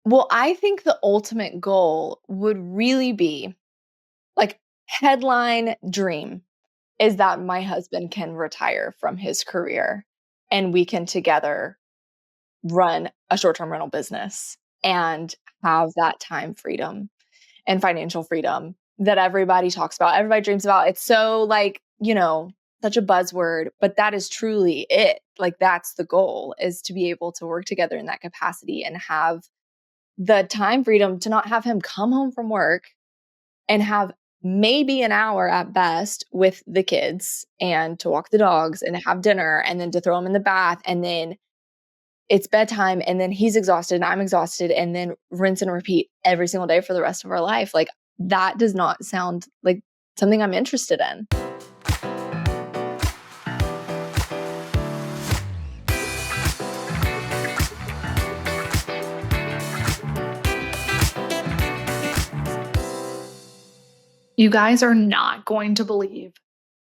Well, I think the ultimate goal would really be like headline dream is that my husband can retire from his career and we can together run a short-term rental business and have that time freedom and financial freedom that everybody talks about, everybody dreams about. It's so like, such a buzzword, but that is truly it. Like that's the goal, is to be able to work together in that capacity and have the time freedom to not have him come home from work and have maybe an hour at best with the kids and to walk the dogs and have dinner and then to throw him in the bath and then it's bedtime and then he's exhausted and I'm exhausted and then rinse and repeat every single day for the rest of our life. Like that does not sound like something I'm interested in. You guys are not going to believe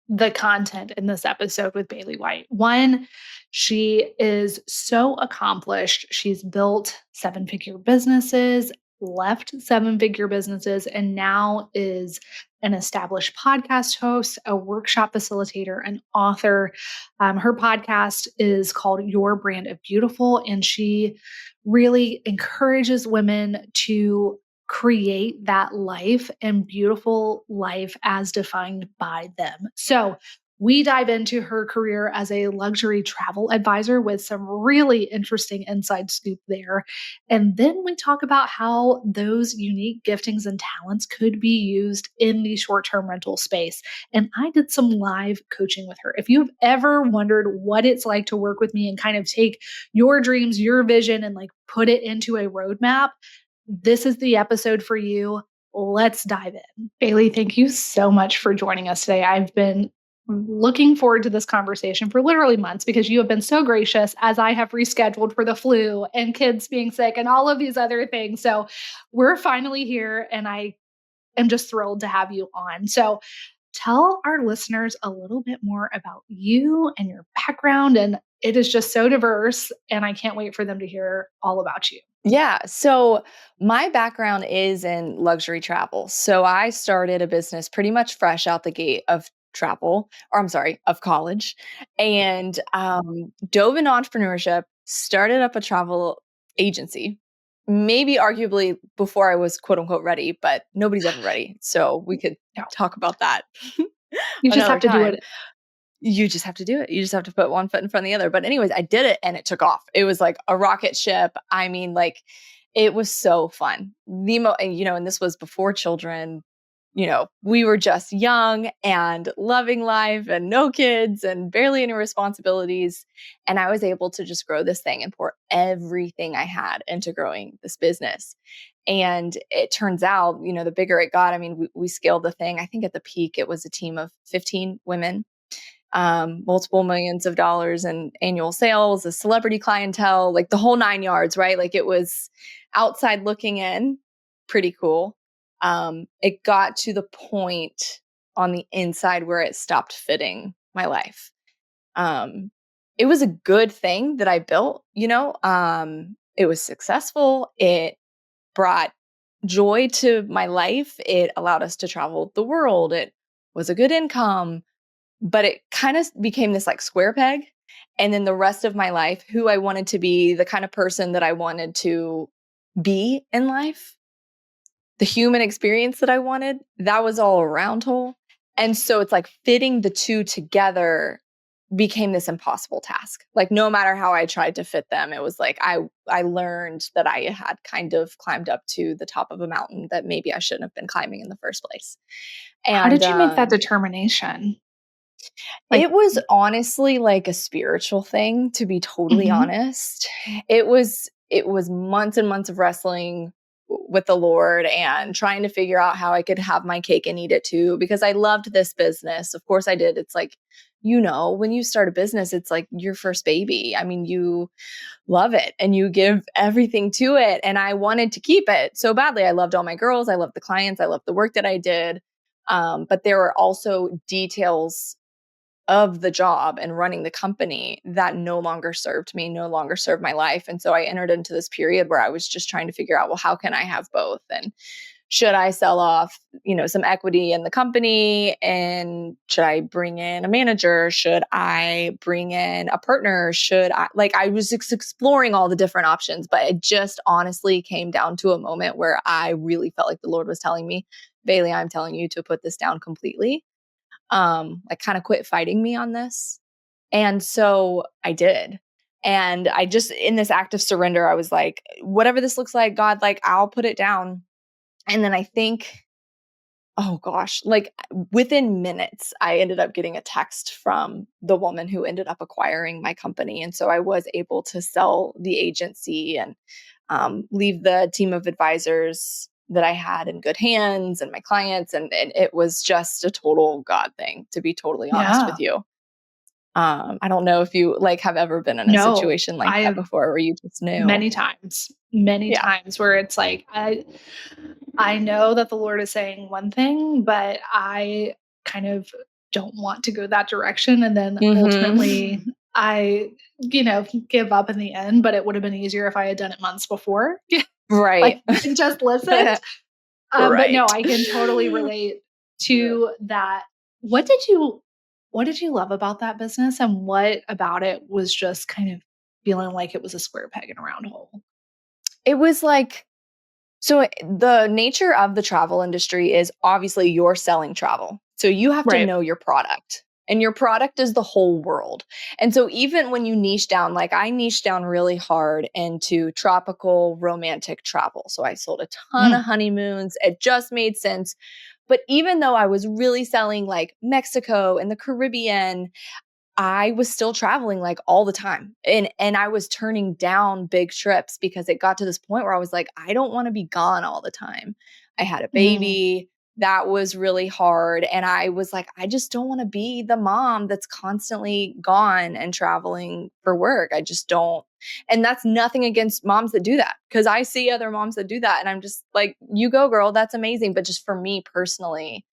the content in this episode with Bailie White. One, she is so accomplished. She's built 7-figure businesses, left 7-figure businesses, and now is an established podcast host, a workshop facilitator, an author. Her podcast is called Your Brand of Beautiful, and she really encourages women to create that life and beautiful life as defined by them. So we dive into her career as a luxury travel advisor with some really interesting inside scoop there. And then we talk about how those unique giftings and talents could be used in the short-term rental space. And I did some live coaching with her. If you've ever wondered what it's like to work with me and kind of take your dreams, your vision, and like put it into a roadmap, this is the episode for you. Let's dive in. Bailie, thank you so much for joining us today. I've been looking forward to this conversation for literally months because you have been so gracious as I have rescheduled for the flu and kids being sick and all of these other things. So we're finally here and I am just thrilled to have you on. So tell our listeners a little bit more about you and your background. And it is just so diverse and I can't wait for them to hear all about you. Yeah. So my background is in luxury travel. So I started a business pretty much fresh out the gate of of college, and dove into entrepreneurship, started up a travel agency, maybe arguably before I was quote unquote ready, but nobody's ever ready. So we could talk about that. You just have to do it. You just have to do it. You just have to put one foot in front of the other. But anyways, I did it and it took off. It was like a rocket ship. I mean, like it was so fun. And this was before children. We were just young and loving life and no kids and barely any responsibilities. And I was able to just grow this thing and pour everything I had into growing this business. And it turns out, the bigger it got, I mean, we scaled the thing. I think at the peak, it was a team of 15 women, multiple millions of dollars in annual sales, a celebrity clientele, like the whole 9 yards, right? Like it was outside looking in, pretty cool. It got to the point on the inside where it stopped fitting my life. It was a good thing that I built, it was successful. It brought joy to my life. It allowed us to travel the world. It was a good income. But it kind of became this like square peg. And then the rest of my life, who I wanted to be, the kind of person that I wanted to be in life, the human experience that I wanted, that was all a round hole. And so it's like fitting the two together became this impossible task. Like no matter how I tried to fit them, it was like I learned that I had kind of climbed up to the top of a mountain that maybe I shouldn't have been climbing in the first place. And how did you make that determination? It was honestly like a spiritual thing, to be totally honest. It was months and months of wrestling with the Lord and trying to figure out how I could have my cake and eat it too, because I loved this business. Of course I did. It's like, when you start a business, it's like your first baby. I mean, you love it and you give everything to it. And I wanted to keep it so badly. I loved all my girls. I loved the clients. I loved the work that I did. But there were also details of the job and running the company that no longer served me, no longer served my life. And so I entered into this period where I was just trying to figure out, well, how can I have both? And should I sell off, some equity in the company? And should I bring in a manager? Should I bring in a partner? I was exploring all the different options, but it just honestly came down to a moment where I really felt like the Lord was telling me, Bailie, I'm telling you to put this down completely. Kind of quit fighting me on this. And so I did. And I just, in this act of surrender, I was like, whatever this looks like, God, like, I'll put it down. And then I think, oh gosh, like within minutes, I ended up getting a text from the woman who ended up acquiring my company. And so I was able to sell the agency and leave the team of advisors that I had in good hands and my clients. And it was just a total God thing, to be totally honest with Yeah. you. I don't know if you like have ever been in a No, situation like I that have before where you just knew. many Yeah. times where it's like, I know that the Lord is saying one thing, but I kind of don't want to go that direction. And then ultimately Hmm. I, give up in the end, but it would have been easier if I had done it months before. Right. And just listened. But no, Right. I can totally relate to that. What did you what did you love about that business, and what about it was just kind of feeling like it was a square peg in a round hole? It was like, so the nature of the travel industry is obviously you're selling travel. So you have to Right. know your product. And your product is the whole world. And so even when you niche down, like I niche down really hard into tropical romantic travel. So I sold a ton of Mm, honeymoons. It just made sense. But even though I was really selling like Mexico and the Caribbean, I was still traveling like all the time. And I was turning down big trips because it got to this point where I was like, I don't want to be gone all the time. I had a mm. baby. That was really hard. And I was like, I just don't want to be the mom that's constantly gone and traveling for work. I just don't. And that's nothing against moms that do that, because I see other moms that do that. And I'm just like, you go, girl. That's amazing. But just for me personally,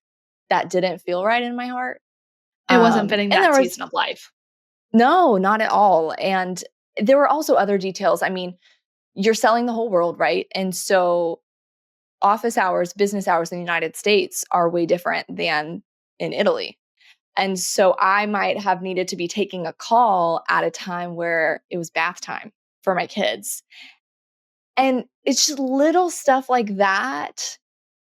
that didn't feel right in my heart. It wasn't fitting And that there was season of life. no, not at all. And there were also other details. I mean, you're selling the whole world, right? And so office hours, business hours in the United States are way different than in Italy. And so I might have needed to be taking a call at a time where it was bath time for my kids. And it's just little stuff like that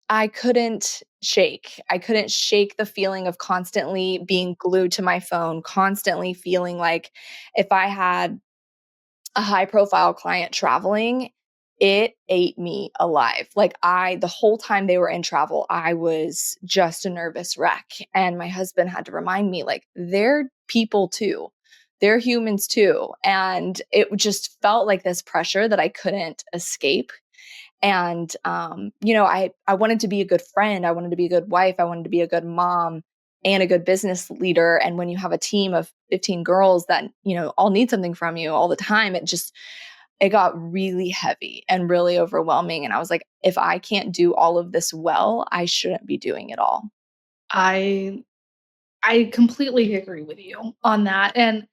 I couldn't shake. I couldn't shake the feeling of constantly being glued to my phone, constantly feeling like if I had a high profile client traveling, it ate me alive. The whole time they were in travel, I was just a nervous wreck. And my husband had to remind me, like, they're people too. They're humans too. And it just felt like this pressure that I couldn't escape. And I wanted to be a good friend. I wanted to be a good wife. I wanted to be a good mom and a good business leader. And when you have a team of 15 girls that, all need something from you all the time, it got really heavy and really overwhelming. And I was like, if I can't do all of this well, I shouldn't be doing it all. I I completely agree with you on that. And,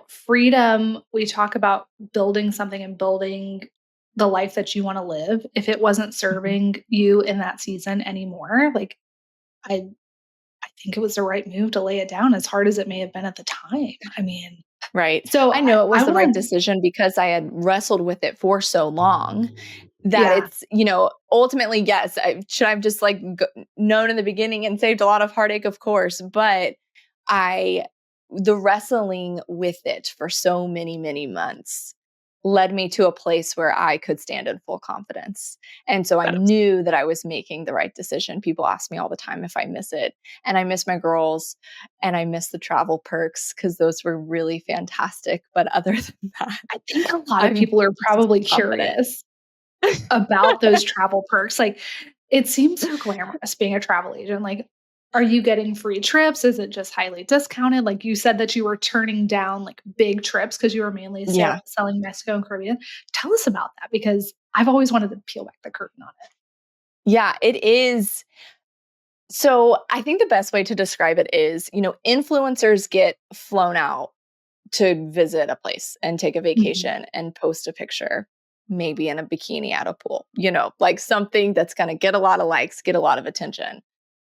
freedom, we talk about building something and building the life that you want to live. If it wasn't Mhm. serving you in that season anymore, like I I think it was the right move to lay it down as hard as it may have been at the time. I mean, Right. so I know it I was the right want to decision because I had wrestled with it for so long that yeah, it's, ultimately, yes, I should have just like known in the beginning and saved a lot of heartache, of course. But I, the wrestling with it for so many, many months led me to a place where I could stand in full confidence. And so I that is knew that I was making the right decision. People ask me all the time if I miss it. And I miss my girls and I miss the travel perks because those were really fantastic. But other than that, I think a lot of I'm people are probably confident. curious about those travel perks. Like, it seems so glamorous being a travel agent. Like, are you getting free trips? Is it just highly discounted? Like, you said that you were turning down like big trips because you were mainly Yeah. selling Mexico and Caribbean. Tell us about that, because I've always wanted to peel back the curtain on it. Yeah, it is. So I think the best way to describe it is, influencers get flown out to visit a place and take a Mhm. vacation and post a picture, maybe in a bikini at a pool, like something that's going to get a lot of likes, get a lot of attention.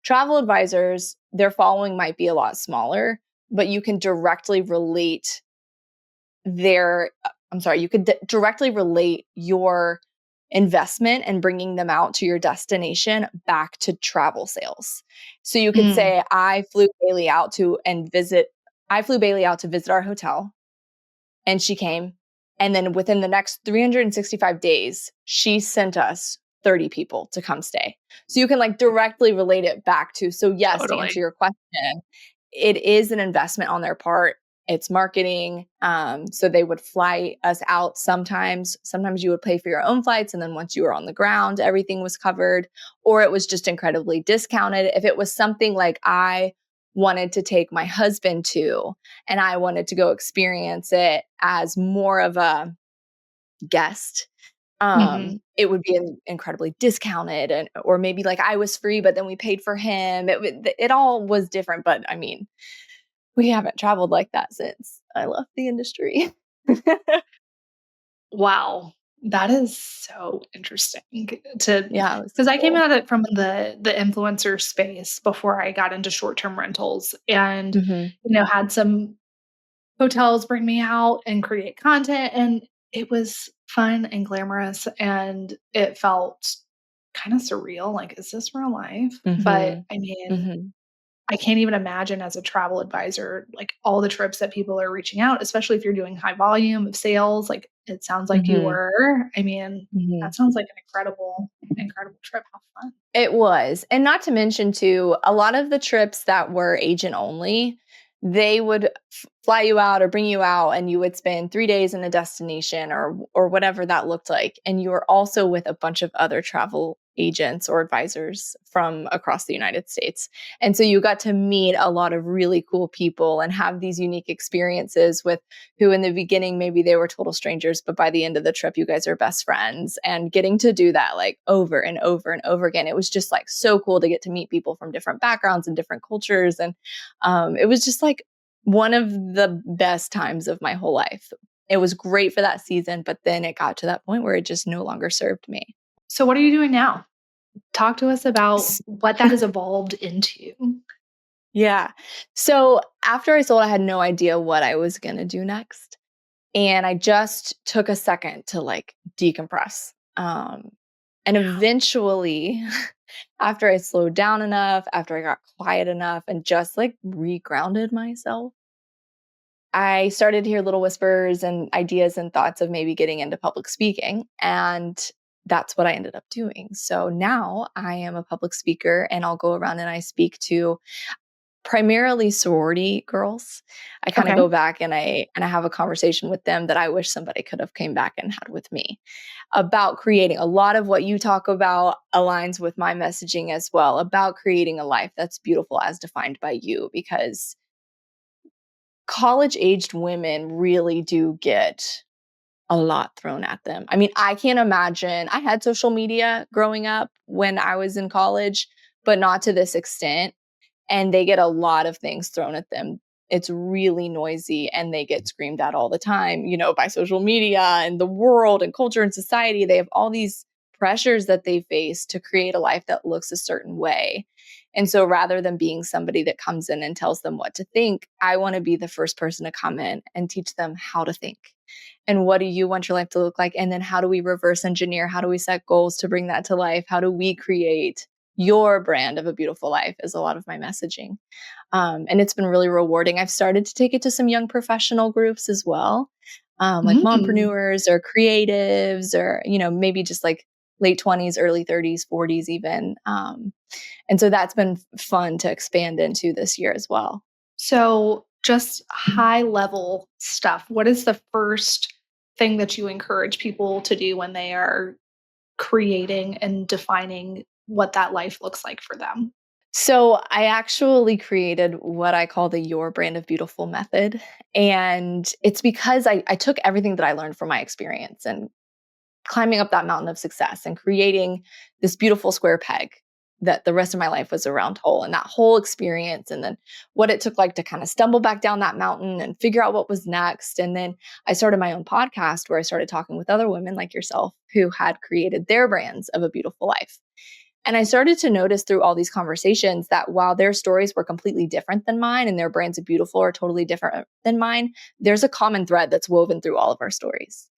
Travel advisors, their following might be a lot smaller, but you can directly relate you could directly relate your investment and bringing them out to your destination back to travel sales. So you could Mm, say, I flew Bailey out to visit our hotel and she came. And then within the next 365 days, she sent us 30 people to come stay. So you can like directly relate it back to. So, yes, to answer totally. your question, it is an investment on their part. It's marketing. So they would fly us out sometimes. Sometimes you would pay for your own flights. And then once you were on the ground, everything was covered, or it was just incredibly discounted. If it was something like I wanted to take my husband to, and I wanted to go experience it as more of a guest, Mhm. it would be incredibly discounted, and or maybe like I was free, but then we paid for him. It all was different, but I mean, we haven't traveled like that since I left the industry. Wow. That is so interesting to Yeah, it was because I came cool. at it from the influencer space before I got into short-term rentals and, Mhm, had some hotels bring me out and create content, and it was fun and glamorous, and it felt kinda surreal, like, "Is this real life?" But, mhm, I mean, mhm, I can't even imagine as a travel advisor, like, all the trips that people are reaching out, especially if you're doing high volume of sales, like, it sounds like you mhm, were. I mean, mhm. that sounds like an incredible, incredible trip. How fun. It was. And not to mention too, a lot of the trips that were agent only, they would fly you out or bring you out and you would spend 3 days in a destination or whatever that looked like. And you were also with a bunch of other travel agents or advisors from across the United States. And so you got to meet a lot of really cool people and have these unique experiences with who in the beginning maybe they were total strangers, but by the end of the trip you guys are best friends, and getting to do that like over and over and over again. It was just like so cool to get to meet people from different backgrounds and different cultures, and it was just like one of the best times of my whole life. It was great for that season, but then it got to that point where it just no longer served me. So what are you doing now? Talk to us about what that has evolved into. Yeah. So after I sold, I had no idea what I was going to do next. And I just took a second to like decompress. And eventually, after I slowed down enough, after I got quiet enough and just like regrounded myself, I started to hear little whispers and ideas and thoughts of maybe getting into public speaking. And that's what I ended up doing. So now I am a public speaker and I'll go around and I speak to primarily sorority girls. I kinda Okay. go back and I have a conversation with them that I wish somebody could have came back and had with me, about creating a lot of what you talk about aligns with my messaging as well, about creating a life that's beautiful as defined by you, because college-aged women really do get a lot thrown at them. I mean, I can't imagine. I had social media growing up when I was in college, but not to this extent, and they get a lot of things thrown at them. It's really noisy and they get screamed at all the time, by social media and the world and culture and society. They have all these pressures that they face to create a life that looks a certain way. And so rather than being somebody that comes in and tells them what to think, I want to be the first person to come in and teach them how to think. And what do you want your life to look like? And then how do we reverse engineer? How do we set goals to bring that to life? How do we create your brand of a beautiful life? Is a lot of my messaging. And it's been really rewarding. I've started to take it to some young professional groups as well, like Mm. mompreneurs or creatives, or, maybe just like late 20s, early 30s, 40s, even. And so that's been fun to expand into this year as well. So, just high level stuff. What is the first thing that you encourage people to do when they are creating and defining what that life looks like for them? So I actually created what I call the Your Brand of Beautiful method. And it's because I took everything that I learned from my experience and climbing up that mountain of success and creating this beautiful square peg. that the rest of my life was a round hole, and that whole experience, and then what it took like to kind of stumble back down that mountain and figure out what was next. And then I started my own podcast where I started talking with other women like yourself who had created their brands of a beautiful life. And I started to notice through all these conversations that while their stories were completely different than mine and their brands of beautiful are totally different than mine, there's a common thread that's woven through all of our stories.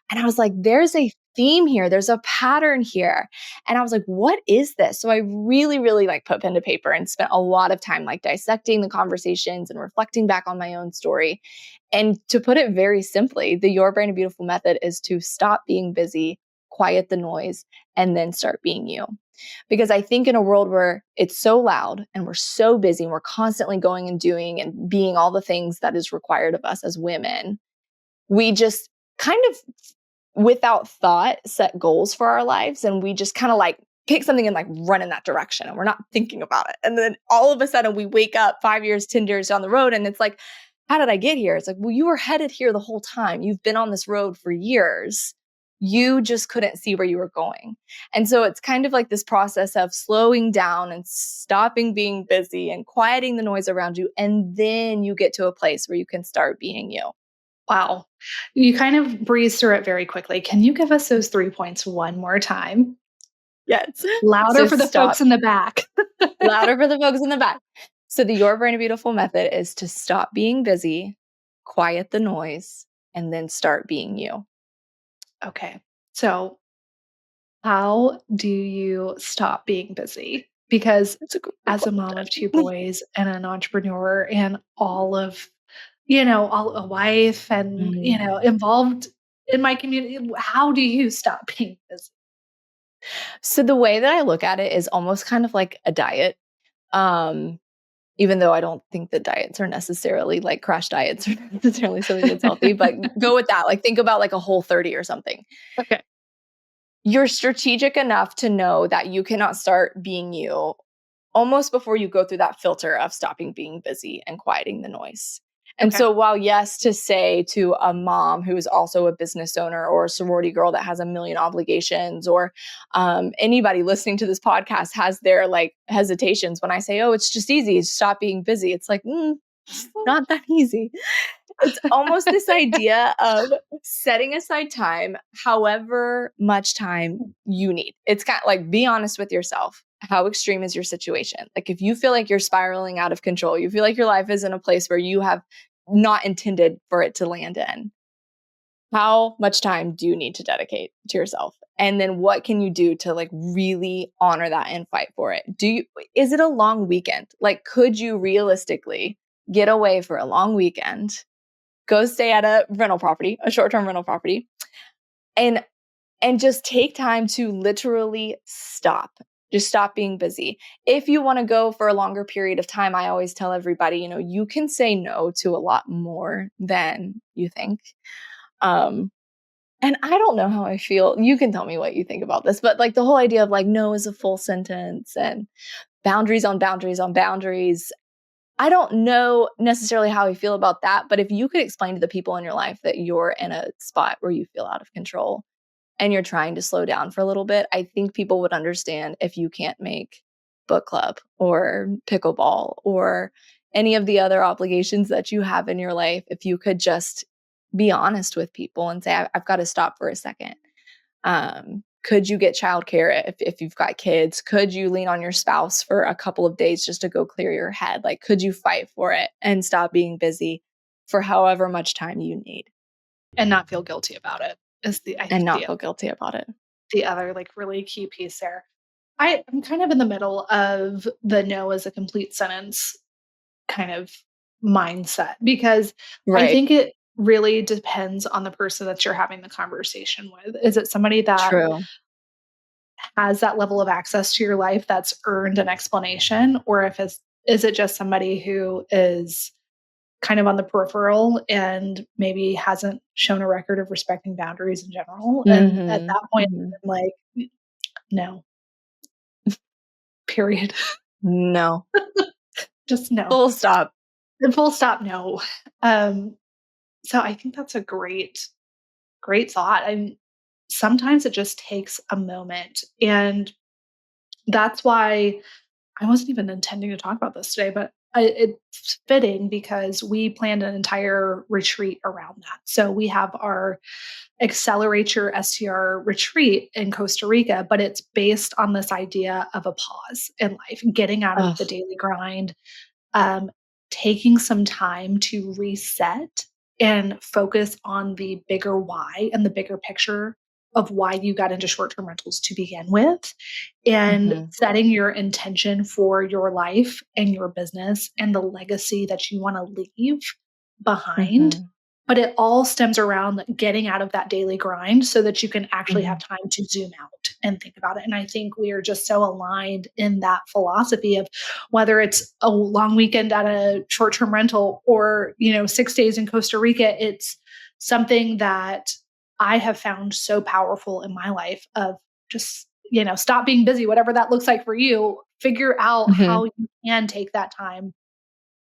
And I was like, there's a theme here. There's a pattern here. And I was like, what is this? So I really, really like put pen to paper and spent a lot of time like dissecting the conversations and reflecting back on my own story. And to put it very simply, the Your Brand of Beautiful method is to stop being busy, quiet the noise, and then start being you. Because I think in a world where it's so loud and we're so busy and we're constantly going and doing and being all the things that is required of us as women, we just kind of without thought set goals for our lives. And we just kind of like pick something and like run in that direction and we're not thinking about it. And then all of a sudden we wake up 5 years, 10 years down the road and it's like, how did I get here? It's like, well, you were headed here the whole time. You've been on this road for years. You just couldn't see where you were going. And so it's kind of like this process of slowing down and stopping being busy and quieting the noise around you. And then you get to a place where you can start being you. Wow. You kind of breezed through it very quickly. Can you give us those 3 points one more time? Yes. Louder So for the folks stop. in the back. Louder for the folks in the back. So the Your Brand of Beautiful method is to stop being busy, quiet the noise, and then start being you. Okay. So, how do you stop being busy? Because It's a great as a mom of 2 question. boys and an entrepreneur and all of, all a wife and, Mm. involved in my community, how do you stop being busy? So the way that I look at it is almost kind of like a diet. Um, Even though I don't think that diets are necessarily like crash diets are necessarily something that's healthy, but go with that. Like think about like a Whole30 or something. Okay. You're strategic enough to know that you cannot start being you almost before you go through that filter of stopping being busy and quieting the noise. And Okay. so, while yes, to say to a mom who is also a business owner or a sorority girl that has a million obligations, or anybody listening to this podcast has their like hesitations when I say, oh, it's just easy, stop being busy. It's like, it's not that easy. It's almost this idea of setting aside time, however much time you need. It's kind of like be honest with yourself. How extreme is your situation? Like if you feel like you're spiraling out of control, you feel like your life is in a place where you have not intended for it to land in. How much time do you need to dedicate to yourself? And then what can you do to like really honor that and fight for it? Is it a long weekend? Like could you realistically get away for a long weekend, go stay at a rental property, a short-term rental property, and just take time to literally stop. Just stop being busy. If you want to go for a longer period of time, I always tell everybody, you can say no to a lot more than you think. Um, and I don't know how I feel. You can tell me what you think about this, but like the whole idea of like no is a full sentence and boundaries on boundaries on boundaries. I don't know necessarily how I feel about that, but if you could explain to the people in your life that you're in a spot where you feel out of control and you're trying to slow down for a little bit, I think people would understand if you can't make book club or pickleball or any of the other obligations that you have in your life. If you could just be honest with people and say, I've got to stop for a second. Could you get childcare if you've got kids? Could you lean on your spouse for a couple of days just to go clear your head? Like, could you fight for it and stop being busy for however much time you need And not feel guilty about it is I and think not feel guilty about it? the other like really key piece there. I'm kind of in the middle of the no as a complete sentence kind of mindset because I Right. think it really depends on the person that you're having the conversation with. Is it somebody that True. has that level of access to your life that's earned an explanation, or if it's is it just somebody who is kind of on the peripheral and maybe hasn't shown a record of respecting boundaries in general? And at Mhm. that point, Mhm. I'm like, no, period. No. Just no. Full stop. And full stop, no. Um, so I think that's a great thought. And sometimes it just takes a moment. And That's why I wasn't even intending to talk about this today, but it's fitting because we planned an entire retreat around that. So we have our Accelerate Your STR retreat in Costa Rica, but it's based on this idea of a pause in life, getting out of the Ugh. daily grind, um, taking some time to reset and focus on the bigger why and the bigger picture of why you got into short term rentals to begin with, and Mhm. setting your intention for your life and your business and the legacy that you want to leave behind. Mhm. But it all stems around getting out of that daily grind so that you can actually have Mhm. time to zoom out and think about it. And I think we are just so aligned in that philosophy of whether it's a long weekend at a short-term rental or, 6 days in Costa Rica, it's something that I have found so powerful in my life of just, stop being busy, whatever that looks like for you. Figure out how Mhm. you can take that time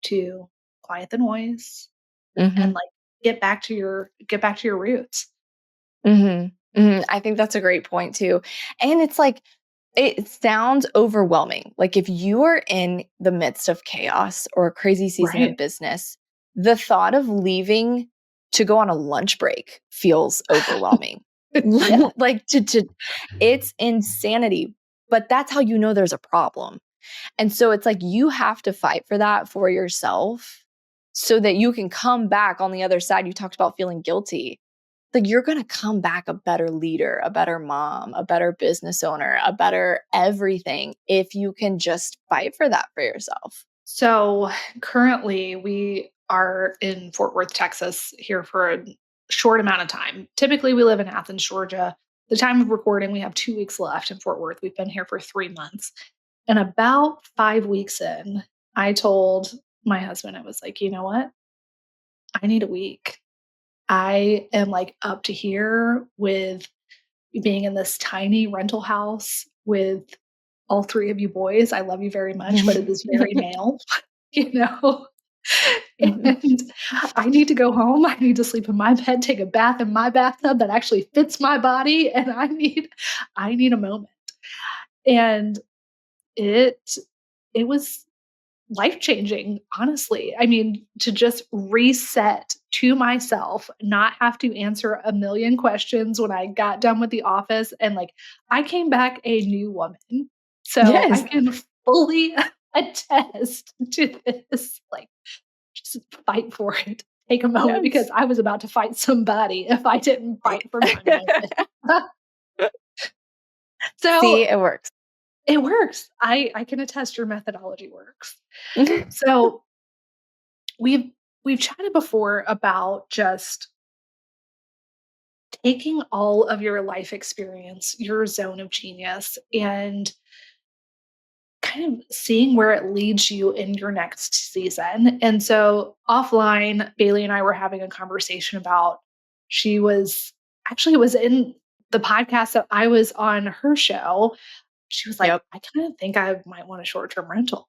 to quiet the noise and Mhm. like get back to your roots. Mhm. Mhm. I think that's a great point too. And it's like it sounds overwhelming. Like if you are in the midst of chaos or a crazy season of Right. business, the thought of leaving to go on a lunch break feels overwhelming. Yeah. Like to it's insanity, but that's how you know there's a problem. And so it's like you have to fight for that for yourself so that you can come back on the other side. You talked about feeling guilty, like you're going to come back a better leader, a better mom, a better business owner, a better everything if you can just fight for that for yourself. So currently we are in Fort Worth, Texas here for a short amount of time. Typically we live in Athens, Georgia. The time of recording, we have 2 weeks left in Fort Worth. We've been here for 3 months. And about 5 weeks in, I told my husband, I was like, you know what? I need a week. I am like up to here with being in this tiny rental house with all three of you boys. I love you very much, but it is very male, you know? And I need to go home. I need to sleep in my bed, take a bath in my bathtub that actually fits my body, and I need a moment. And it it was life-changing, honestly. I mean, to just reset to myself, not have to answer a million questions when I got done with the office, and, I came back a new woman. So, I Yes. can fully attest to this, just fight for it. Take a moment because Yes. I was about to fight somebody if I didn't fight for my moment. See, So, it works. it works. I can attest your methodology works. So we've we've chatted before about just taking all of your life experience, your zone of genius, and kind of seeing where it leads you in your next season. And so offline, Bailey and I were having a conversation about she was actually it was in the podcast that I was on her show. She was like, Yep. I kind of think I might want a short-term rental.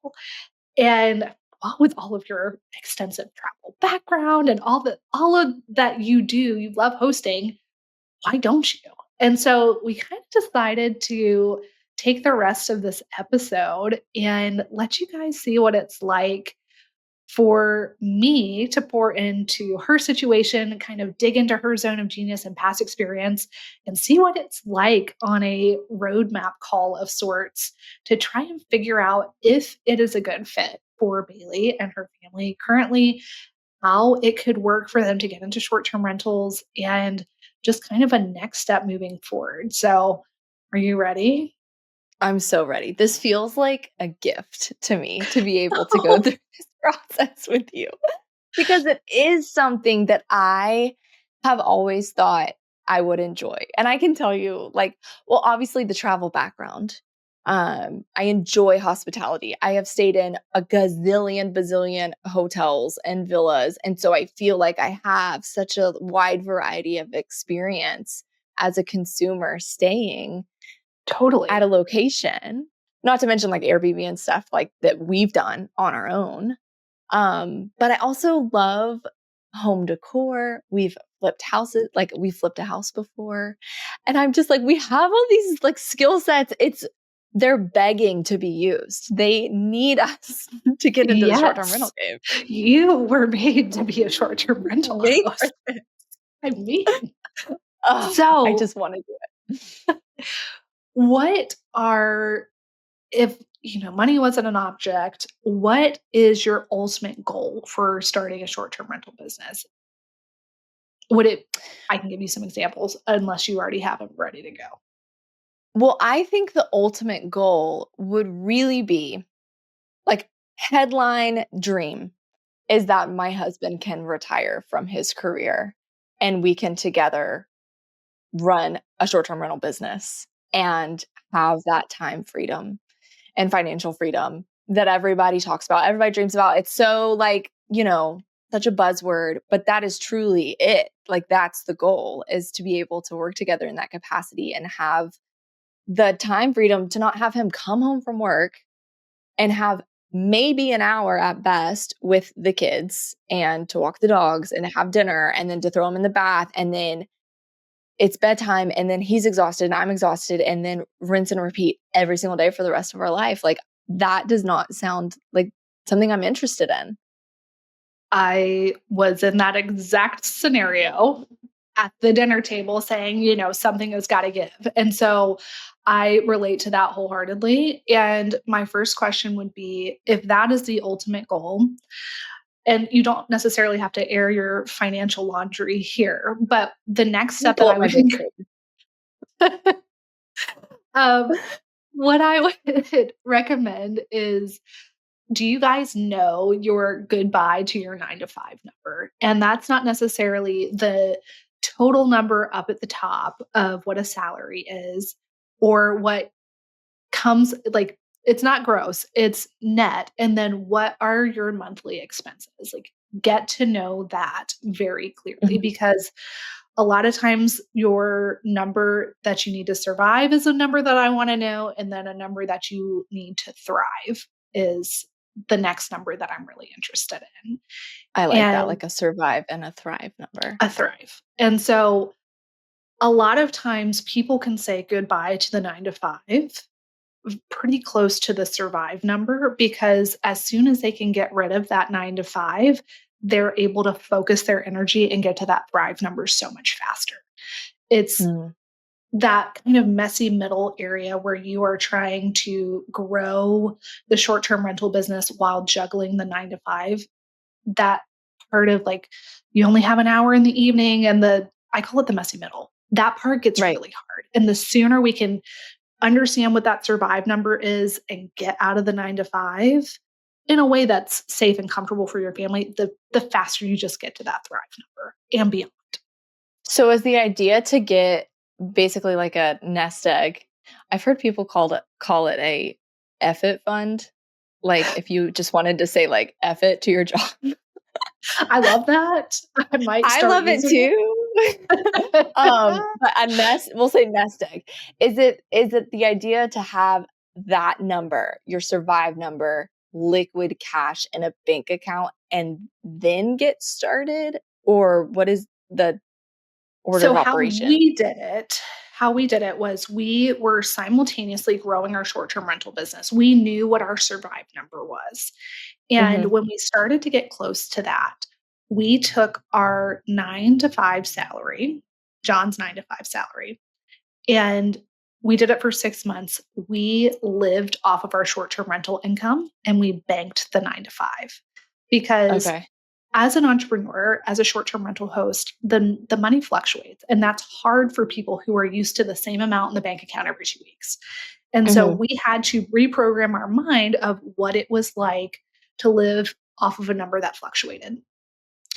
And with all of your extensive travel background and all of that you do, you love hosting, why don't you? And so we kind of decided to take the rest of this episode and let you guys see what it's like for me to pour into her situation, kind of dig into her zone of genius and past experience, and see what it's like on a roadmap call of sorts to try and figure out if it is a good fit for Bailey and her family currently, how it could work for them to get into short term rentals, and just kind of a next step moving forward. So, are you ready? I'm so ready. This feels like a gift to me to be able to go through this process with you. Because it is something that I have always thought I would enjoy. And I can tell you, like, well, obviously the travel background. I enjoy hospitality. I have stayed in a gazillion, bazillion hotels and villas. And so I feel like I have such a wide variety of experience as a consumer staying at Totally. a location, not to mention like Airbnb and stuff like that we've done on our own. But I also love home decor. We've flipped houses, like we flipped a house before. And I'm just like, we have all these like skill sets. they're begging to be used. They need us to get into the short-term rental Yes. game. You were made to be a short-term rental Made for host. this. I mean, Oh, I so just wanna do it. what are if, money wasn't an object, what is your ultimate goal for starting a short-term rental business? Would it I can give you some examples unless you already have them ready to go. Well, I think the ultimate goal would really be, like, headline dream is that my husband can retire from his career and we can together run a short-term rental business and have that time freedom and financial freedom that everybody talks about, everybody dreams about. It's so like, such a buzzword, but that is truly it. Like that's the goal is to be able to work together in that capacity and have the time freedom to not have him come home from work and have maybe an hour at best with the kids and to walk the dogs and have dinner and then to throw him in the bath and then it's bedtime and then he's exhausted and I'm exhausted and then rinse and repeat every single day for the rest of our life. Like that does not sound like something I'm interested in. I was in that exact scenario at the dinner table saying, something has got to give. And so I relate to that wholeheartedly. And my first question would be if that is the ultimate goal, and you don't necessarily have to air your financial laundry here, but the next Let me step that pull I up my would dictionary. um, what I would recommend is do you guys know your goodbye to your 9 to 5 number? And that's not necessarily the total number up at the top of what a salary is or what comes like it's not gross, it's net. And then what are your monthly expenses? Like get to know that very clearly Mhm. because a lot of times your number that you need to survive is a number that I want to know. And then a number that you need to thrive is the next number that I'm really interested in I like that, and like a survive and a thrive number. a thrive. And so a lot of times people can say goodbye to the 9 to 5 pretty close to the survive number because as soon as they can get rid of that 9 to 5, they're able to focus their energy and get to that thrive number so much faster. It's Mm, that kind of messy middle area where you are trying to grow the short term rental business while juggling the 9 to 5. That part of like, you only have an hour in the evening and I call it the messy middle. That part gets right. really hard. And the sooner we can understand what that survive number is and get out of the 9 to 5 in a way that's safe and comfortable for your family, the faster you just get to that thrive number and beyond. So is the idea to get basically like a nest egg? I've heard people call it a F it fund. Like if you just wanted to say like F it to your job. I love that. I might I start love it using too. it. But a nest, we'll say nest egg. Is it the idea to have that number, your survive number, liquid cash in a bank account and then get started? Or what is the order So of operation? how we did it was we were simultaneously growing our short-term rental business. We knew what our survive number was. And Mhm. when we started to get close to that, we took our 9 to 5 salary, John's 9 to 5 salary, and we did it for 6 months. We lived off of our short-term rental income and we banked the 9 to 5 because Okay. as an entrepreneur, as a short-term rental host, the money fluctuates, and that's hard for people who are used to the same amount in the bank account every 2 weeks. And so Mhm. we had to reprogram our mind of what it was like to live off of a number that fluctuated.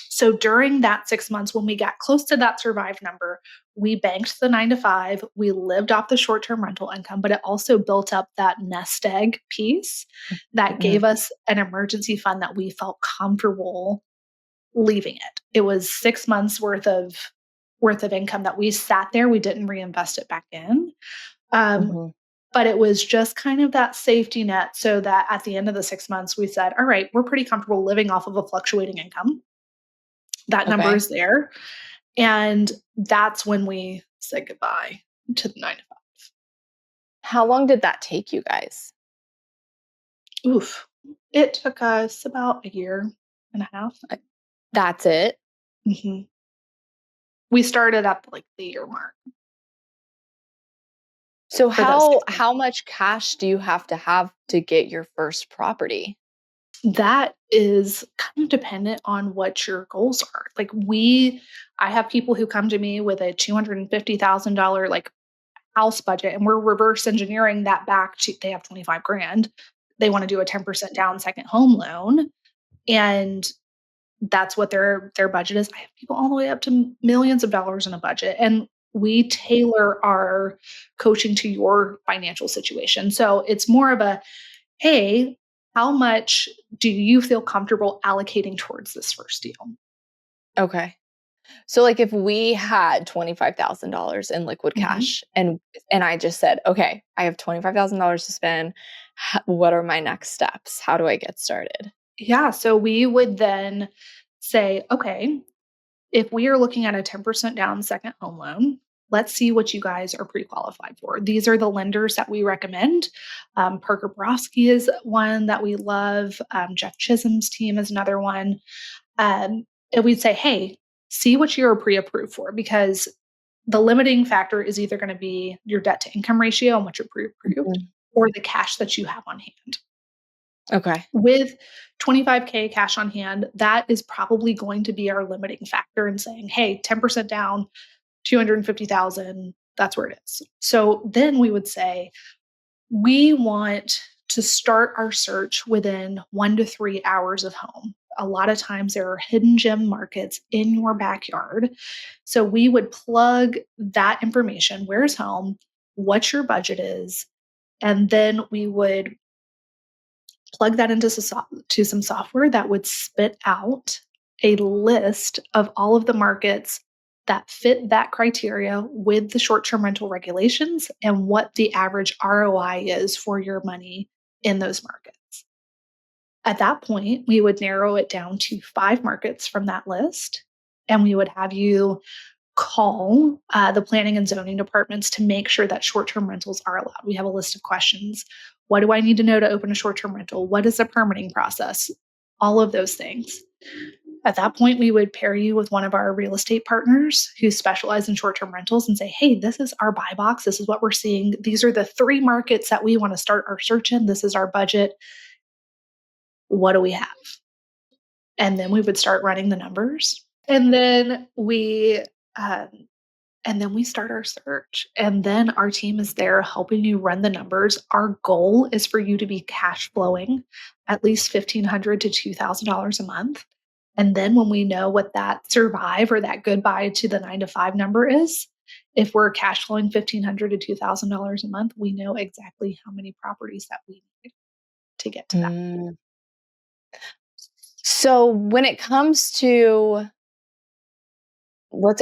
So during that 6 months, when we got close to that survive number, we banked the 9 to 5. We lived off the short term rental income, but it also built up that nest egg piece that gave Mhm. us an emergency fund that we felt comfortable leaving it. It was 6 months worth of income that we sat there. We didn't reinvest it back in. Um, Mhm. but it was just kind of that safety net so that at the end of the 6 months, we said, all right, we're pretty comfortable living off of a fluctuating income. That number Okay. is there. And that's when we said goodbye to the 9 to 5. How long did that take you guys? Oof. It took us about a year and a half. Uh, That's it? Mhm. We started at, like, the year mark So for those 6 months. how much cash do you have to get your first property? That is kind of dependent on what your goals are. Like, I have people who come to me with a $250,000, like, house budget, and we're reverse engineering that back to they have 25 grand. They wanna do a 10% down second home loan, and that's what their budget is. I have people all the way up to millions of dollars in a budget, and we tailor our coaching to your financial situation. So it's more of a, hey, how much do you feel comfortable allocating towards this first deal? Okay. So, like, if we had $25,000 in liquid Mhm. cash and I just said, "Okay, I have $25,000 to spend. What are my next steps? How do I get started?" Yeah. So we would then say, okay, if we are looking at a 10% down second home loan, let's see what you guys are pre qualified for. These are the lenders that we recommend. Parker Borowski is one that we love. Jeff Chisholm's team is another one. And we'd say, hey, see what you're pre approved for, because the limiting factor is either going to be your debt to income ratio and what you're pre approved, Mhm. or the cash that you have on hand. Okay. With 25K cash on hand, that is probably going to be our limiting factor in saying, hey, 10% down, 250,000, that's where it is. So then we would say, we want to start our search within 1 to 3 hours of home. A lot of times there are hidden gem markets in your backyard. So we would plug that information, where's home, what your budget is, and then we would plug that into to some software that would spit out a list of all of the markets that fit that criteria with the short term rental regulations and what the average ROI is for your money in those markets. At that point, we would narrow it down to 5 markets from that list, and we would have you call the planning and zoning departments to make sure that short term rentals are allowed. We have a list of questions. What do I need to know to open a short term rental? What is the permitting process? All of those things. At that point, we would pair you with one of our real estate partners who specialize in short term rentals and say, hey, this is our buy box. This is what we're seeing. These are the 3 markets that we want to start our search in. This is our budget. What do we have? And then we would start running the numbers. Um, and then we start our search. And then our team is there helping you run the numbers. Our goal is for you to be cash flowing at least $1,500 to $2,000 a month. And then when we know what that survive or that goodbye to the 9 to 5 number is, if we're cash flowing $1,500 to $2,000 a month, we know exactly how many properties that we need to get to that. Mm. So, when it comes to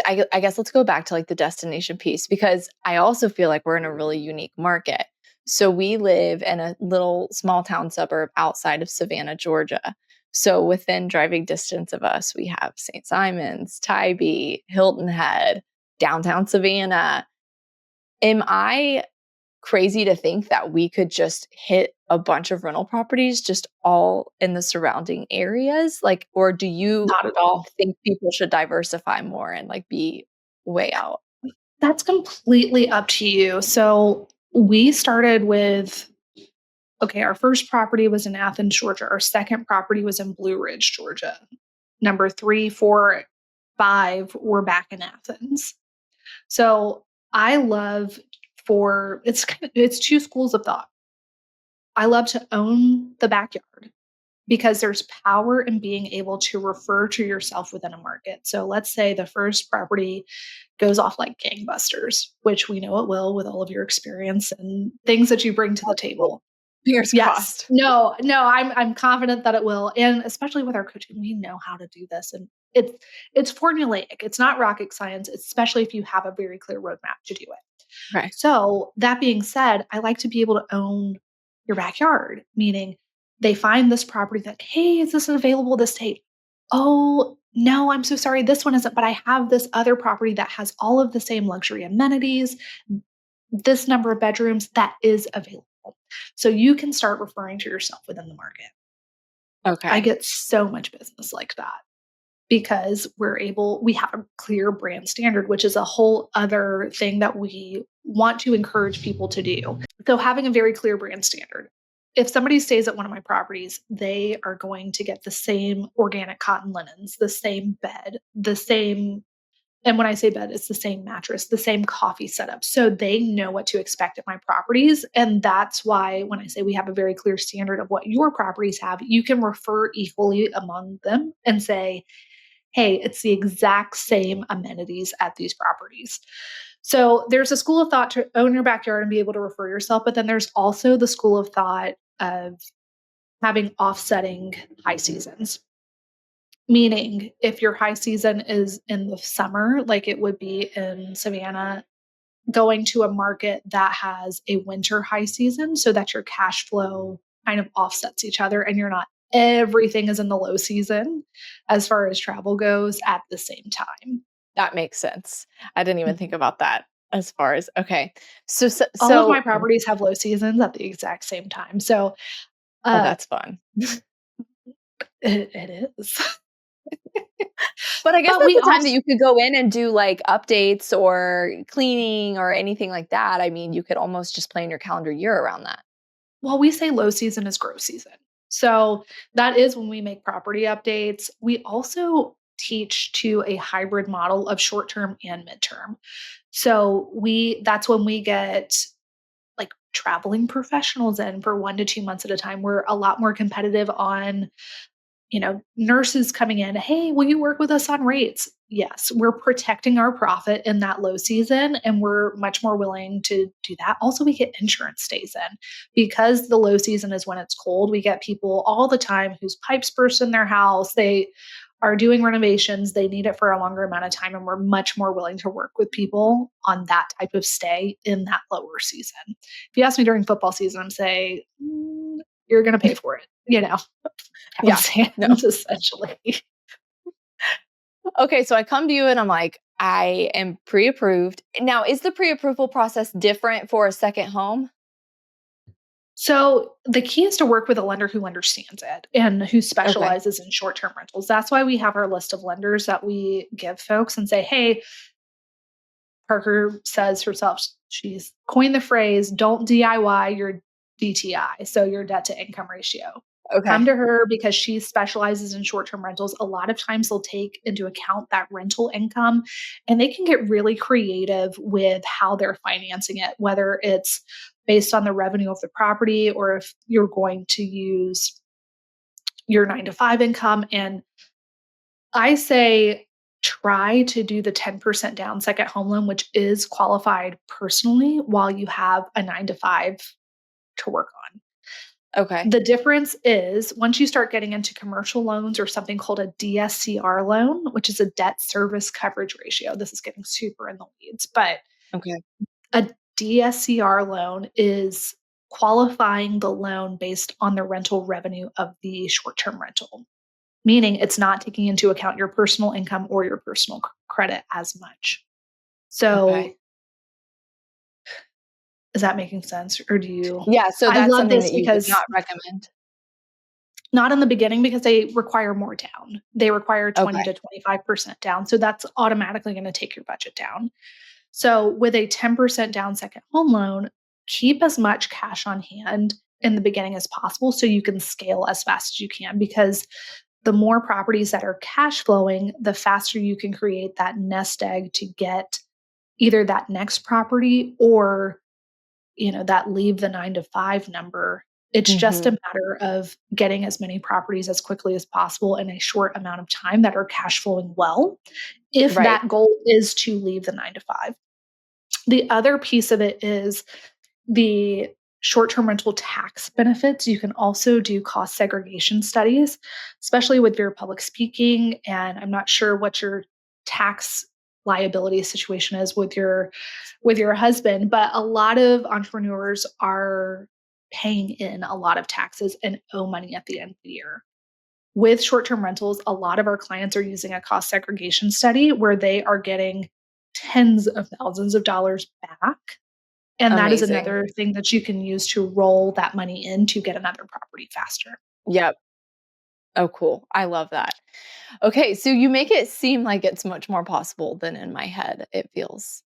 I guess let's go back to, like, the destination piece, because I also feel like we're in a really unique market. So we live in a little small town suburb outside of Savannah, Georgia. So within driving distance of us, we have St. Simons, Tybee, Hilton Head, downtown Savannah. Am I crazy to think that we could just hit a bunch of rental properties just all in the surrounding areas? Like, or do you Not at all. think people should diversify more and, like, be way out? That's completely up to you. So we started with, okay, our first property was in Athens, Georgia. Our second property was in Blue Ridge, Georgia. Number 3, 4, 5 were back in Athens. So I love it's 2 schools of thought. I love to own the backyard because there's power in being able to refer to yourself within a market. So let's say the first property goes off like gangbusters, which we know it will with all of your experience and things that you bring to the table. Fingers Yes. crossed. No, I'm confident that it will, and especially with our coaching, we know how to do this, and it's formulaic. It's not rocket science, especially if you have a very clear roadmap to do it. Okay. So, that being said, I like to be able to own your backyard, meaning they find this property like, "Hey, is this available this date?" "Oh, no, I'm so sorry, this one isn't, but I have this other property that has all of the same luxury amenities. this number of bedrooms, that is available. So you can start referring to yourself within the market. I Okay. get so much business like that because we have a clear brand standard, which is a whole other thing that we want to encourage people to do. So having a very clear brand standard. If somebody stays at one of my properties, they are going to get the same organic cotton linens, the same bed, the same, and when I say bed, it's the same mattress, the same coffee setup. So they know what to expect at my properties. And that's why when I say we have a very clear standard of what your properties have, you can refer equally among them and say, hey, it's the exact same amenities at these properties. So there's a school of thought to own your backyard and be able to refer yourself, but then there's also the school of thought of having offsetting high seasons. Meaning, if your high season is in the summer, like it would be in Savannah, going to a market that has a winter high season so that your cash flow kind of offsets each other and you're not everything is in the low season as far as travel goes at the same time. That makes sense. I didn't even think Mhm. about that as far as okay. So so All of my so properties have low seasons at the exact same time. So oh, uh, that's fun. it is. But I guess But that's we the time that also, you could go in and do, like, updates or cleaning or anything like that. I mean, you could almost just plan your calendar year around that. well, we say low season is grow season. So that is when we make property updates. We also teach to a hybrid model of short term and midterm. So that's when we get like traveling professionals in for 1 to 2 months at a time. We're a lot more competitive on, nurses coming in, hey, will you work with us on rates? Yes, we're protecting our profit in that low season and we're much more willing to do that. Also, we get insurance stays in because the low season is when it's cold. We get people all the time whose pipes burst in their house. They are doing renovations, they need it for a longer amount of time, and we're much more willing to work with people on that type of stay in that lower season. If you ask me during football season, I'm saying, you're going to pay for it. Yeah. House No. hands essentially. Okay, so I come to you and I'm like, "I am pre-approved." Now, is the pre-approval process different for a second home? So the key is to work with a lender who understands it and who Okay. specializes in short-term rentals. That's why we have our list of lenders that we give folks and say, hey, Parker says herself, she's coined the phrase, don't DIY your DTI, so your debt to income ratio. Come Okay. to her because she specializes in short term rentals. A lot of times they'll take into account that rental income and they can get really creative with how they're financing it, whether it's based on the revenue of the property or if you're going to use your 9 to 5 income. And I say try to do the 10% down second home loan, which is qualified personally while you have a 9 to 5 to work on. Okay. The difference is once you start getting into commercial loans or something called a DSCR loan, which is a debt service coverage ratio. This is getting super in the weeds, but Okay. a DSCR loan is qualifying the loan based on the rental revenue of the short term rental, meaning it's not taking into account your personal income or your personal credit as much. Okay. So, is that making sense? Or do you? Yeah, so I that's love something this that you would because not recommend? not in the beginning because they require more down. They require 20 Okay. to 25% down. So that's automatically going to take your budget down. So with a 10% down second home loan, keep as much cash on hand in the beginning as possible so you can scale as fast as you can because the more properties that are cash flowing, the faster you can create that nest egg to get either that next property or that leave the 9 to 5 number. It's just a Mhm. matter of getting as many properties as quickly as possible in a short amount of time that are cash flowing well, if Right. that goal is to leave the 9 to 5. The other piece of it is the short term rental tax benefits. You can also do cost segregation studies, especially with your public speaking. And I'm not sure what your tax liability situation is with your husband, but a lot of entrepreneurs are paying in a lot of taxes and owe money at the end of the year. With short term rentals, a lot of our clients are using a cost segregation study where they are getting tens of thousands of dollars back And that is Amazing. another thing that you can use to roll that money in to get another property faster. Yep. Oh, cool. I love that. Okay, so you make it seem like it's much more possible than in my head it feels.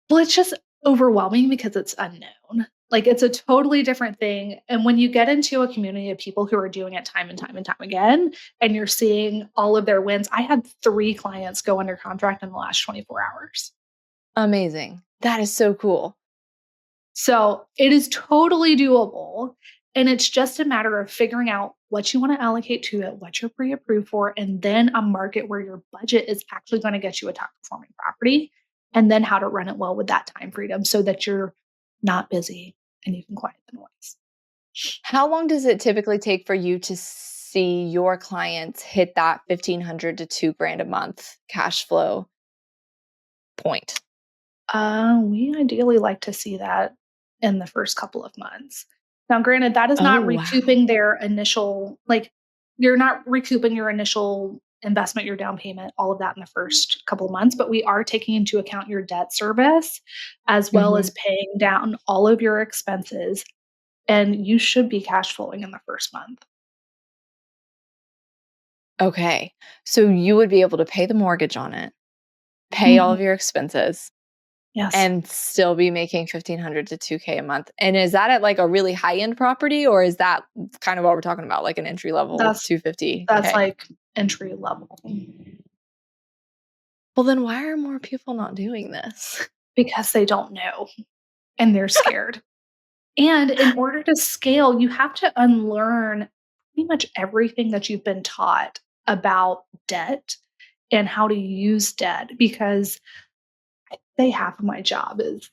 Well, it's just overwhelming because it's unknown. Like, it's a totally different thing, and when you get into a community of people who are doing it time and time and time again, and you're seeing all of their wins. I had 3 clients go under contract in the last 24 hours. Amazing. That is so cool. So, it is totally doable, and it's just a matter of figuring out what you wanna allocate to it, what you're pre-approved for, and then a market where your budget is actually gonna get you a top performing property, and then how to run it well with that time freedom so that you're not busy and you can quiet the noise. How long does it typically take for you to see your clients hit that 1,500 to 2 grand a month cash flow point? We ideally like to see that in the first couple of months. Now, granted, that is Oh, not wow. recouping their initial, like, you're not recouping your initial investment, your down payment, all of that in the first couple of months, but we are taking into account your debt service as well as Mhm. paying down all of your expenses. And you should be cash flowing in the first month. Okay. So you would be able to pay the mortgage on it, pay all Mhm. of your expenses, Yes, and still be making 1,500 to 2K a month. And is that at like a really high end property or is that kind of what we're talking about, like an entry level that's 250K? like entry level Well, then why are more people not doing this? because they don't know and they're scared. And in order to scale, you have to unlearn pretty much everything that you've been taught about debt and how to use debt because they half of my job is,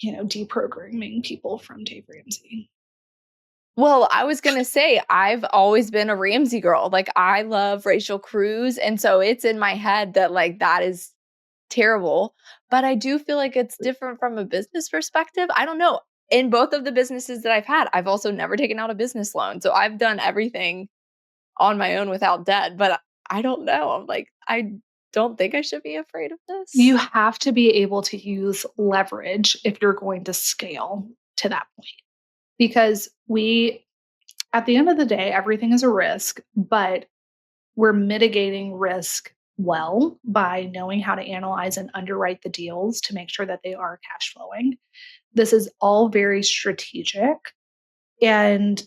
deprogramming people from Dave Ramsey. Well, I was gonna say, I've always been a Ramsey girl. Like, I love Rachel Cruz, and so it's in my head that, like, that is terrible, but I do feel like it's different from a business perspective. I don't know. In both of the businesses that I've had, I've also never taken out a business loan, so I've done everything on my own without debt, but I don't know. I'm like, I don't think I should be afraid of You this. have to be able to use leverage if you're going to scale to that point because at the end of the day, everything is a risk, but we're mitigating risk well by knowing how to analyze and underwrite the deals to make sure that they are cash flowing. This is all very strategic. And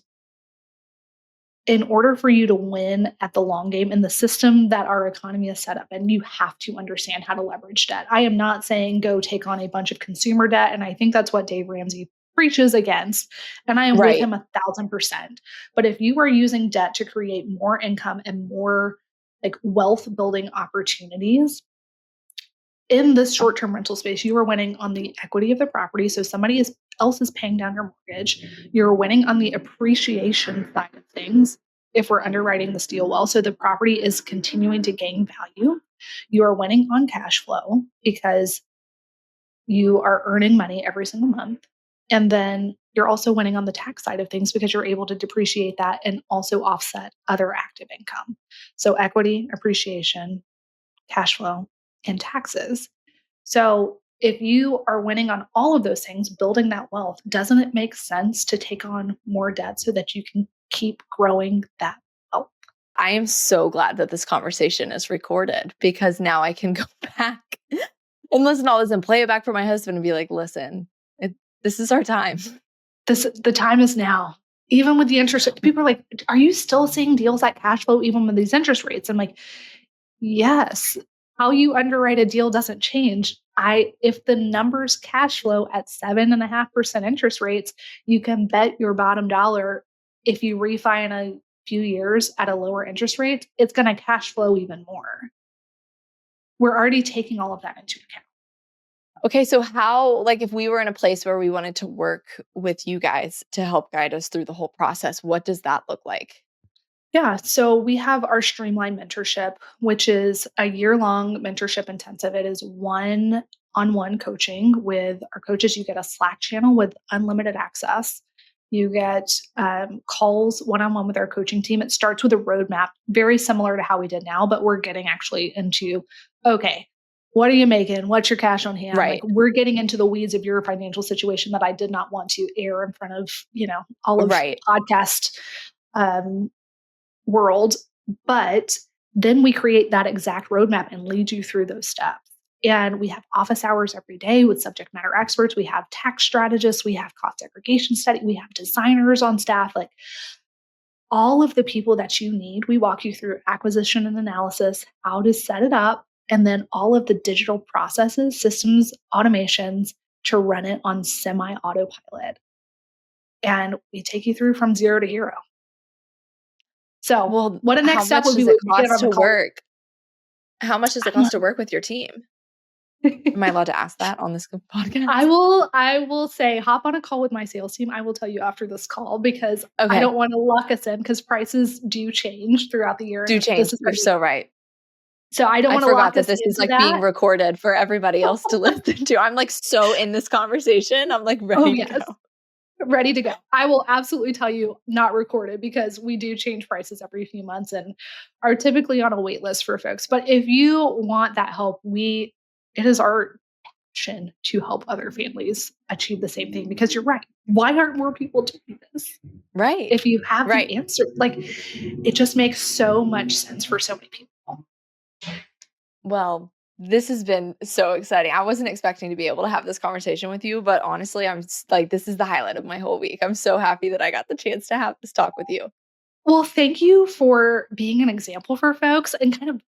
in order for you to win at the long game in the system that our economy is set up in, you have to understand how to leverage debt. I am not saying go take on a bunch of consumer debt. And I think that's what Dave Ramsey preaches against. And I am with Right. him 1,000%. But if you are using debt to create more income and more like wealth building opportunities, in this short-term rental space, you are winning on the equity of the property. So else is paying down your mortgage. You're winning on the appreciation side of things if we're underwriting this deal well. So the property is continuing to gain value. You are winning on cash flow because you are earning money every single month. And then you're also winning on the tax side of things because you're able to depreciate that and also offset other active income. So equity, appreciation, cash flow, and taxes. So if you are winning on all of those things, building that wealth, doesn't it make sense to take on more debt so that you can keep growing that wealth? I am so glad that this conversation is recorded because now I can go back and listen to all this and play it back for my husband and be like, listen, this is our time. The time is now. Even with the interest, people are like, "Are you still seeing deals at cash flow even with these interest rates?" I'm like, "Yes." How you underwrite a deal doesn't change. I If the numbers cash flow at 7.5% interest rates, you can bet your bottom dollar if you refi in a few years at a lower interest rate, it's going to cash flow even more. We're already taking all of that into account. Okay, so how, like, if we were in a place where we wanted to work with you guys to help guide us through the whole process, what does that look like? Yeah, so we have our Streamline mentorship, which is a year-long mentorship intensive. It is one-on-one coaching with our coaches. You get a Slack channel with unlimited access. You get calls one-on-one with our coaching team. It starts with a roadmap, very similar to how we did now, but we're getting actually into okay. What are you making? What's your cash on hand? Like, Right. we're getting into the weeds of your financial situation that I did not want to air in front of, all of Right. podcast um, world. But then we create that exact roadmap and lead you through those steps. And we have office hours every day with subject matter experts. We have tax strategists. We have cost segregation study. We have designers on staff. Like, all of the people that you need, we walk you through acquisition and analysis, how to set it up, and then all of the digital processes, systems, automations to run it on semi autopilot. And we take you through from zero to hero. So, Well, what a next how step much would be does it would we get cost on the to call? work? How much does it I'm cost to work with your team? Am I allowed to ask that on this I podcast? will I will say hop on a call with my sales team. I will tell you after this call because I Okay. don't want to lock us in because prices do change throughout the year. And Do if change. this is You're what you so right. so I don't I want to lock forgot that us this is into like being that. recorded for everybody else to listen to. I'm like so in this conversation. I'm like Oh ready to yes. go. Ready to go. I will absolutely tell you not recorded because we do change prices every few months and are typically on a wait list for folks. But if you want that help, it is our mission to help other families achieve the same thing because you're right. Why aren't more people doing this? Right. If you have Right. the answer, like it just makes so much sense for so many people. Well, this has been so exciting. I wasn't expecting to be able to have this conversation with you, but honestly, like, this is the highlight of my whole week. I'm so happy that I got the chance to have this talk with you. Well, thank you for being an example for folks and kind of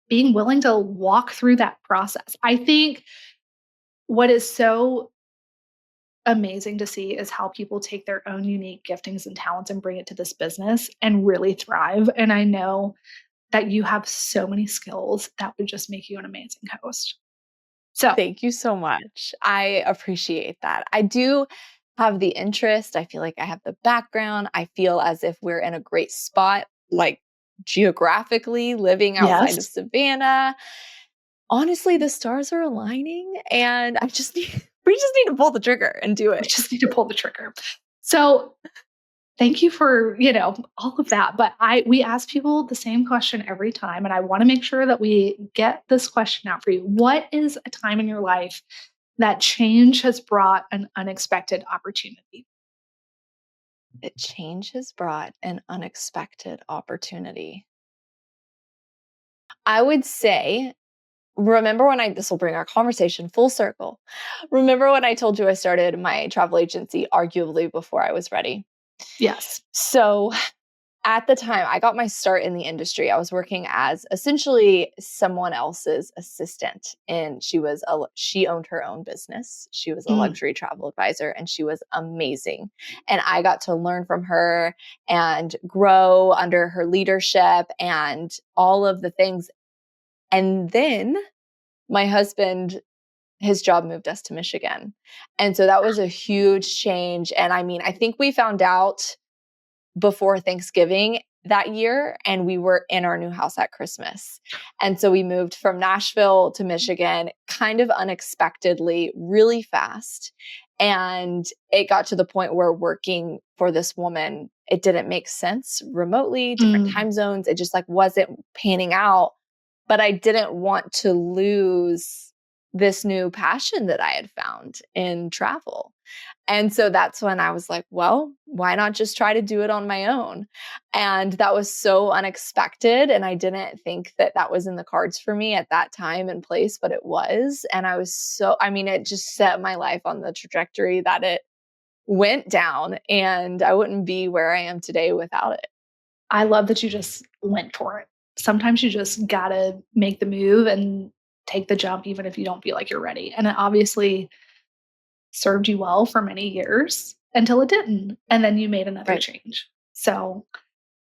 being willing to walk through that process. I think what is so amazing to see is how people take their own unique giftings and talents and bring it to this business and really thrive. And I know that you have so many skills that would just make you an amazing host. So, Thank you so much. I appreciate that. I do have the interest. I feel like I have the background. I feel as if we're in a great spot, like geographically living outside of yes, Savannah. Honestly, the stars are aligning and we just need to pull the trigger and do we it. just need to pull the trigger. So, thank you for, all of that. But we ask people the same question every time. And I want to make sure that we get this question out for you. What is a time in your life that change has brought an unexpected opportunity? That change has brought an unexpected opportunity. I would say, remember when this will bring our conversation full circle. Remember when I told you I started my travel agency arguably before I was ready? Yes. So at the time, I got my start in the industry. I was working as essentially someone else's assistant, and she owned her own business. She was a Mm, luxury travel advisor, and she was amazing. And I got to learn from her and grow under her leadership and all of the things. And then my husband, his job moved us to Michigan, and so that was a huge change. And I mean, I think we found out before Thanksgiving that year, and we were in our new house at Christmas. And so we moved from Nashville to Michigan kind of unexpectedly, really fast. And it got to the point where working for this woman, it didn't make sense remotely, different mm, time zones. It just like wasn't panning out. But I didn't want to lose this new passion that I had found in travel. And so that's when I was like, well, why not just try to do it on my own? And that was so unexpected. And I didn't think that that was in the cards for me at that time and place, but it was. And I mean, it just set my life on the trajectory that it went down. And I wouldn't be where I am today without it. I love that you just went for it. Sometimes you just gotta make the move and take the jump, even if you don't feel like you're ready. And it obviously served you well for many years until it didn't. And then you made another Right. change. So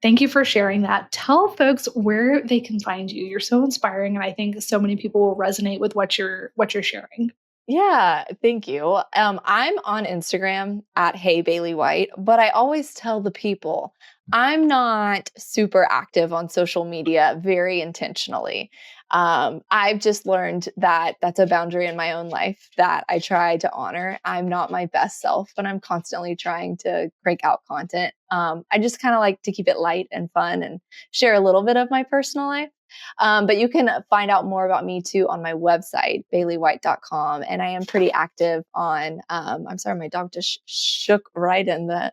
thank you for sharing that. Tell folks where they can find you. You're so inspiring. And I think so many people will resonate with what you're sharing. Yeah, thank you. I'm on Instagram at Hey Bailey White, but I always tell the people I'm not super active on social media very intentionally. I've just learned that that's a boundary in my own life that I try to honor. I'm not my best self, but I'm constantly trying to crank out content. I just kind of like to keep it light and fun and share a little bit of my personal life. But you can find out more about me too on my website, bailiewhite.com. And I am pretty active on, I'm sorry, my dog just shook right in the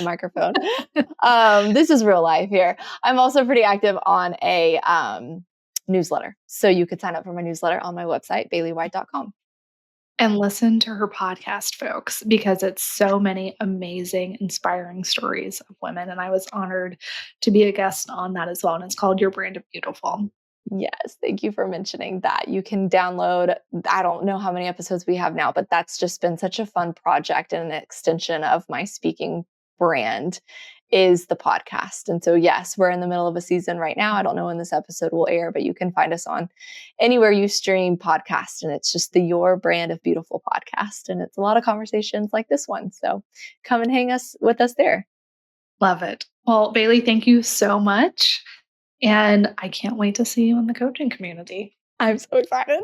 microphone. This is real life here. I'm also pretty active on a newsletter. So you could sign up for my newsletter on my website, bailiewhite.com. And listen to her podcast, folks, because it's so many amazing, inspiring stories of women. And I was honored to be a guest on that as well. And it's called Your Brand of Beautiful. Yes, thank you for mentioning that. You can download, I don't know how many episodes we have now, but that's just been such a fun project and an extension of my speaking brand is the podcast. And so, yes, we're in the middle of a season right now. I don't know when this episode will air, but you can find us on anywhere you stream podcasts. And it's just the Your Brand of Beautiful podcast. And it's a lot of conversations like this one. So come and hang with us there. Love it. Well, Bailie, thank you so much. And I can't wait to see you in the coaching community. I'm so excited.